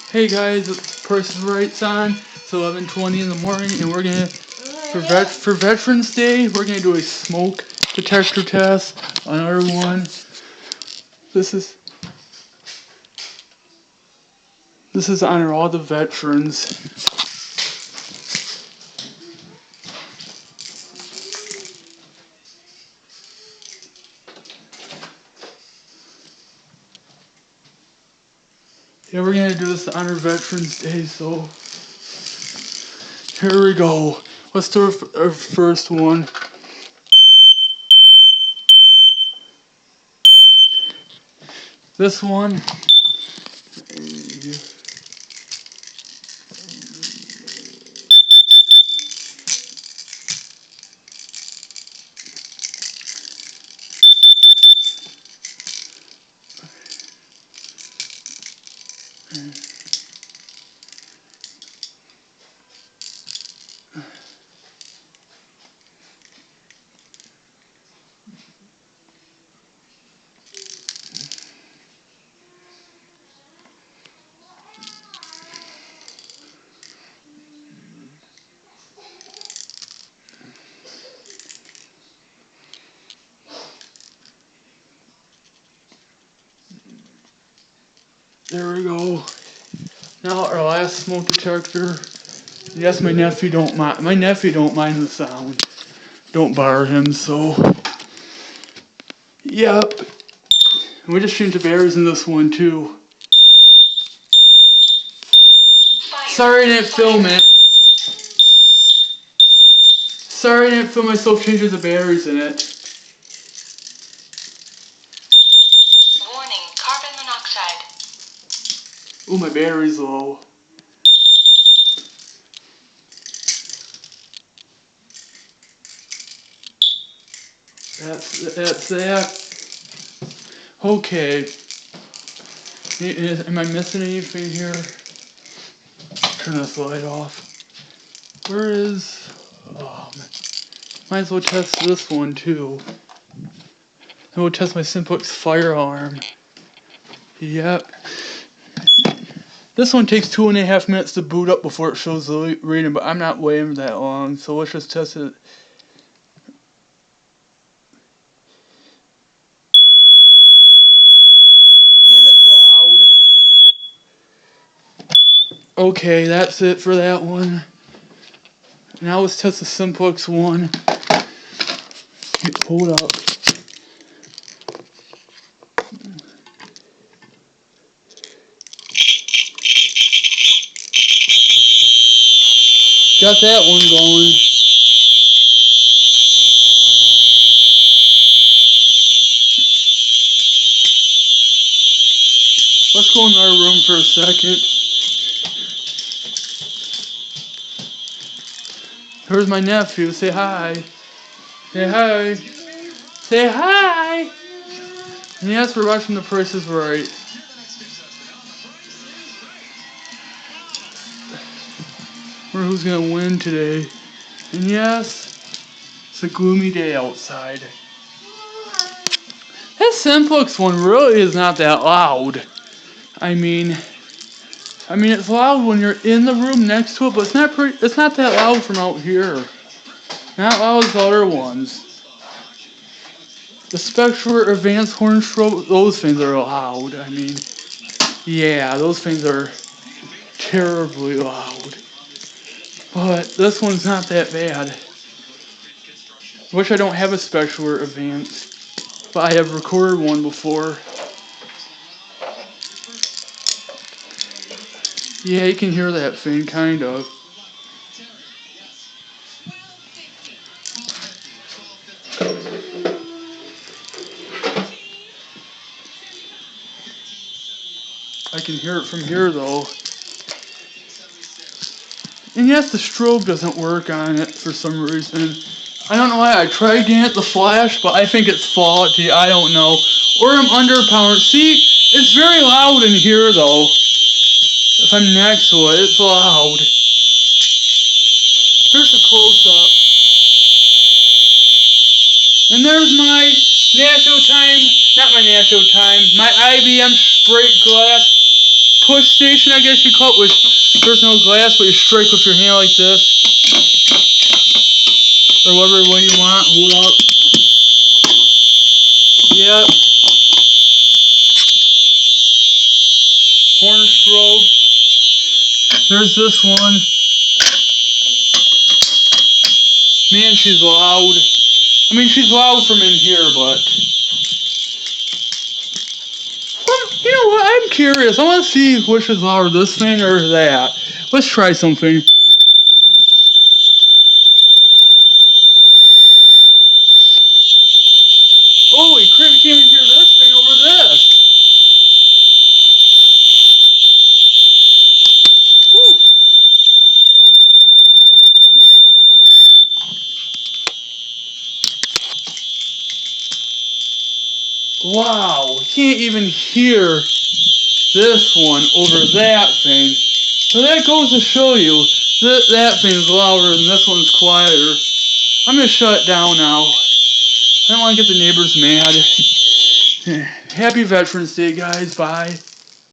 Hey guys, Price is Right's on. It's 11:20 in the morning, and we're gonna for Veterans Day, we're gonna do a smoke detector test on our one. This is this is honor all the veterans. Yeah, we're gonna do this to honor Veterans Day, so here we go. Let's do our first one. This one. There we go. Now our last smoke detector. Yes, my nephew don't mind. My nephew don't mind the sound. Don't bar him. So, yep. And we just changed the batteries in this one too. Sorry I didn't film it. Sorry I didn't film myself changing the batteries in it. Warning, carbon monoxide. Ooh, my battery's low. That's that. Okay. Am I missing anything here? Turn this light off. Where is... Oh, man. Might as well test this one too. And we'll test my Simplex firearm. Yep. This one takes 2.5 minutes to boot up before it shows the reading, but I'm not waiting that long, so let's just test it. And it's loud. Okay, that's it for that one. Now let's test the Simplex one. Hold up. Got that one going. Let's go in our room for a second. Here's my nephew. Say hi. Say hi. Say hi. And yes, we're watching The Price is Right. Wonder who's gonna win today. And yes, it's a gloomy day outside. That Simplex one really is not that loud. I mean, it's loud when you're in the room next to it, but it's not that loud from out here. Not loud as the other ones. The Spectre Advanced Horn Strobe, those things are loud. I mean, yeah, those things are terribly loud. But this one's not that bad. Wish I don't have a Spectre Advanced, but I have recorded one before. Yeah, you can hear that thing, kind of. I can hear it from here, though. And yes, the strobe doesn't work on it for some reason. I don't know why. I tried getting it the flash, but I think it's faulty. I don't know. Or I'm underpowered. See, it's very loud in here, though. If I'm next to it, it's loud. Here's a close-up. And there's my national time, not my national time, my IBM straight glass push station, I guess you call it, which there's no glass, but you strike with your hand like this. Or whatever way you want. Hold up. Yep. Horn strobe. There's this one. Man, she's loud. I mean, she's loud from in here, but... Well, you know what? I'm curious. I want to see which is louder, this thing or that. Let's try something. Holy crap, you can't even hear this thing over this. Whew. Wow, can't even hear this one over that thing. So that goes to show you that thing's louder and this one's quieter. I'm gonna shut it down now. I don't want to get the neighbors mad. Happy Veterans Day, guys. Bye.